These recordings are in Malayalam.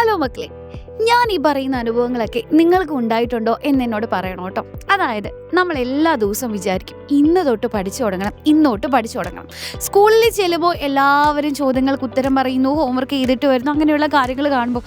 ഹലോ മക്കളെ, ഞാൻ ഈ പറയുന്ന അനുഭവങ്ങളൊക്കെ നിങ്ങൾക്ക് ഉണ്ടായിട്ടുണ്ടോ എന്നോട് പറയണം കേട്ടോ. അതായത് നമ്മൾ എല്ലാ ദിവസവും വിചാരിക്കും ഇന്ന് തൊട്ട് പഠിച്ചു തുടങ്ങണം. സ്കൂളിൽ ചെല്ലുമ്പോൾ എല്ലാവരും ചോദ്യങ്ങൾക്ക് ഉത്തരം പറയുന്നു, ഹോംവർക്ക് ചെയ്തിട്ട് വരുന്നു, അങ്ങനെയുള്ള കാര്യങ്ങൾ കാണുമ്പോൾ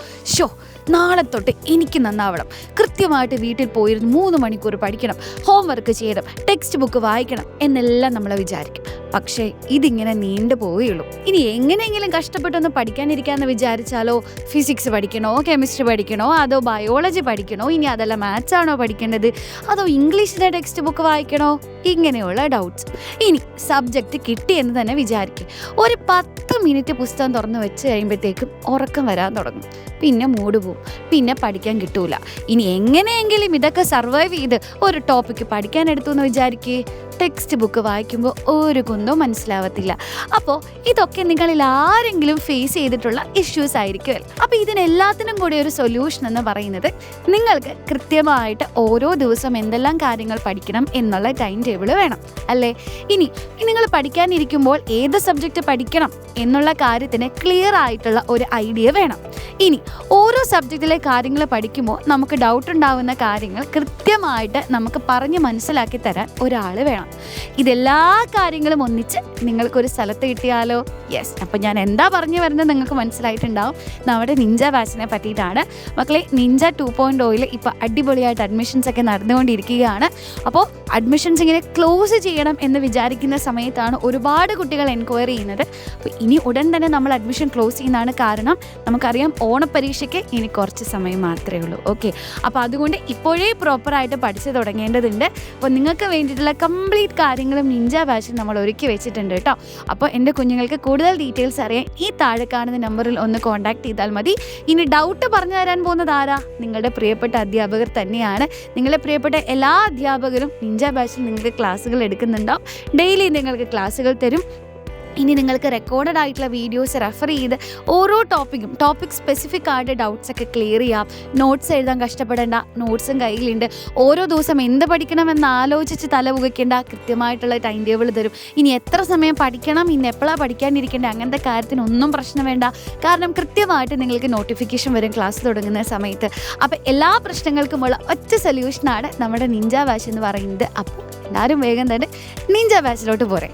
നാളെ തൊട്ട് എനിക്ക് നന്നാവണം, കൃത്യമായിട്ട് വീട്ടിൽ പോയിരുന്നു 3 മണിക്കൂർ പഠിക്കണം, ഹോംവർക്ക് ചെയ്യണം, ടെക്സ്റ്റ് ബുക്ക് വായിക്കണം എന്നെല്ലാം നമ്മൾ വിചാരിക്കും. പക്ഷേ ഇതിങ്ങനെ നീണ്ടു പോവുകയുള്ളൂ. ഇനി എങ്ങനെയെങ്കിലും കഷ്ടപ്പെട്ടൊന്ന് പഠിക്കാനിരിക്കാമെന്ന് വിചാരിച്ചാലോ ഫിസിക്സ് പഠിക്കണോ, കെമിസ്ട്രി പഠിക്കണോ, അതോ ബയോളജി പഠിക്കണോ, ഇനി അതല്ല മാത്സ് ആണോ പഠിക്കേണ്ടത്, അതോ ഇംഗ്ലീഷിൻ്റെ ടെക്സ്റ്റ് ബുക്ക് വായിക്കണോ, ഇങ്ങനെയുള്ള ഡൗട്ട്സ്. ഇനി സബ്ജക്റ്റ് കിട്ടിയെന്ന് തന്നെ വിചാരിക്കും. ഒരു 10 മിനിറ്റ് പുസ്തകം തുറന്ന് വെച്ച് കഴിയുമ്പോഴത്തേക്കും ഉറക്കം വരാൻ തുടങ്ങും. പിന്നെ മൂഡ് പോവും, പിന്നെ പഠിക്കാൻ കിട്ടൂല. ഇനി എങ്ങനെയെങ്കിലും ഇതൊക്കെ സർവൈവ് ചെയ്ത് ഒരു ടോപ്പിക്ക് പഠിക്കാൻ എടുത്തു എന്ന് വിചാരിക്കുക, ടെക്സ്റ്റ് ബുക്ക് വായിക്കുമ്പോൾ ഒരു കുന്തവും മനസ്സിലാവത്തില്ല. അപ്പോൾ ഇതൊക്കെ നിങ്ങളിൽ ആരെങ്കിലും ഫേസ് ചെയ്തിട്ടുള്ള ഇഷ്യൂസ് ആയിരിക്കുമല്ലോ. അപ്പോൾ ഇതിനെല്ലാത്തിനും കൂടി ഒരു സൊല്യൂഷൻ എന്ന് പറയുന്നത് നിങ്ങൾക്ക് കൃത്യമായിട്ട് ഓരോ ദിവസം എന്തെല്ലാം കാര്യങ്ങൾ പഠിക്കണം എന്നുള്ള ടൈം ടേബിൾ വേണം അല്ലേ. ഇനി നിങ്ങൾ പഠിക്കാനിരിക്കുമ്പോൾ ഏത് സബ്ജക്റ്റ് പഠിക്കണം എന്നുള്ള കാര്യത്തിന് ക്ലിയർ ആയിട്ടുള്ള ഒരു ഐഡിയ വേണം. ഇനി ഓരോ സബ്ജക്റ്റിലെ കാര്യങ്ങൾ പഠിക്കുമ്പോൾ നമുക്ക് ഡൗട്ട് ഉണ്ടാവുന്ന കാര്യങ്ങൾ കൃത്യമായിട്ട് നമുക്ക് പറഞ്ഞ് മനസ്സിലാക്കി തരാൻ ഒരാൾ വേണം. ഇതെല്ലാ കാര്യങ്ങളും ഒന്നിച്ച് നിങ്ങൾക്കൊരു സ്ഥലത്ത് കിട്ടിയാലോ? യെസ്. അപ്പോൾ ഞാൻ എന്താ പറഞ്ഞു വരുന്നത് നിങ്ങൾക്ക് മനസ്സിലായിട്ടുണ്ടാവും. നമ്മുടെ നിഞ്ച ബാച്ചിനെ പറ്റിയിട്ടാണ് മക്കളെ. നിഞ്ച 2.0 ഇപ്പോൾ അടിപൊളിയായിട്ട് അഡ്മിഷൻസ് ഒക്കെ നടന്നുകൊണ്ടിരിക്കുകയാണ്. അപ്പോൾ അഡ്മിഷൻസ് ഇങ്ങനെ ക്ലോസ് ചെയ്യണം എന്ന് വിചാരിക്കുന്ന സമയത്താണ് ഒരുപാട് കുട്ടികൾ എൻക്വയറി ചെയ്യുന്നത്. അപ്പോൾ ഇനി ഉടൻ തന്നെ നമ്മൾ അഡ്മിഷൻ ക്ലോസ് ചെയ്യുന്നതാണ്. കാരണം നമുക്കറിയാം ഓണപ്പരീക്ഷയ്ക്ക് ഇനി കുറച്ച് സമയം മാത്രമേ ഉള്ളൂ. ഓക്കെ, അപ്പോൾ അതുകൊണ്ട് ഇപ്പോഴേ പ്രോപ്പറായിട്ട് പഠിച്ചു തുടങ്ങേണ്ടതുണ്ട്. അപ്പോൾ നിങ്ങൾക്ക് വേണ്ടിയിട്ടുള്ള കംപ്ലീറ്റ് കാര്യങ്ങളും നിഞ്ച ബാച്ചിൽ നമ്മൾ ഒരുക്കി വെച്ചിട്ടുണ്ട് കേട്ടോ. അപ്പോൾ എൻ്റെ കുഞ്ഞുങ്ങൾക്ക് കൂടുതൽ ഡീറ്റെയിൽസ് അറിയാൻ ഈ താഴെ കാണുന്ന നമ്പറിൽ ഒന്ന് കോൺടാക്ട് ചെയ്താൽ മതി. ഇനി ഡൗട്ട് പറഞ്ഞു തരാൻ പോകുന്നത് ആരാ? നിങ്ങളുടെ പ്രിയപ്പെട്ട അധ്യാപകർ തന്നെയാണ്. നിങ്ങളുടെ പ്രിയപ്പെട്ട എല്ലാ അധ്യാപകരും നിഞ്ച ബാച്ചിൽ നിങ്ങൾക്ക് ക്ലാസ്സുകൾ എടുക്കുന്നുണ്ടാവും. ഡെയിലി നിങ്ങൾക്ക് ക്ലാസ്സുകൾ തരും. ഇനി നിങ്ങൾക്ക് റെക്കോർഡഡ് ആയിട്ടുള്ള വീഡിയോസ് റെഫർ ചെയ്ത് ഓരോ ടോപ്പിക് സ്പെസിഫിക് ആയിട്ട് ഡൗട്ട്സ് ഒക്കെ ക്ലിയർ ചെയ്യാം. നോട്ട്സ് എഴുതാൻ കഷ്ടപ്പെടേണ്ട, നോട്ട്സും കയ്യിലുണ്ട്. ഓരോ ദിവസം എന്ത് പഠിക്കണമെന്ന് ആലോചിച്ച് തല പുകയ്ക്കേണ്ട, കൃത്യമായിട്ടുള്ള ടൈം ടേബിൾ തരും. ഇനി എത്ര സമയം പഠിക്കണം, ഇന്ന് എപ്പോഴാണ് പഠിക്കാനിരിക്കേണ്ടത്, അങ്ങനത്തെ കാര്യത്തിനൊന്നും പ്രശ്നം വേണ്ട. കാരണം കൃത്യമായിട്ട് നിങ്ങൾക്ക് നോട്ടിഫിക്കേഷൻ വരും ക്ലാസ് തുടങ്ങുന്ന സമയത്ത്. അപ്പോൾ എല്ലാ പ്രശ്നങ്ങൾക്കുമുള്ള ഒറ്റ സൊല്യൂഷനാണ് നമ്മുടെ നിഞ്ച ബാച്ച് എന്ന് പറയുന്നത്. അപ്പോൾ എല്ലാവരും വേഗം തന്നെ നിഞ്ച ബാച്ചിലോട്ട് പോരെ.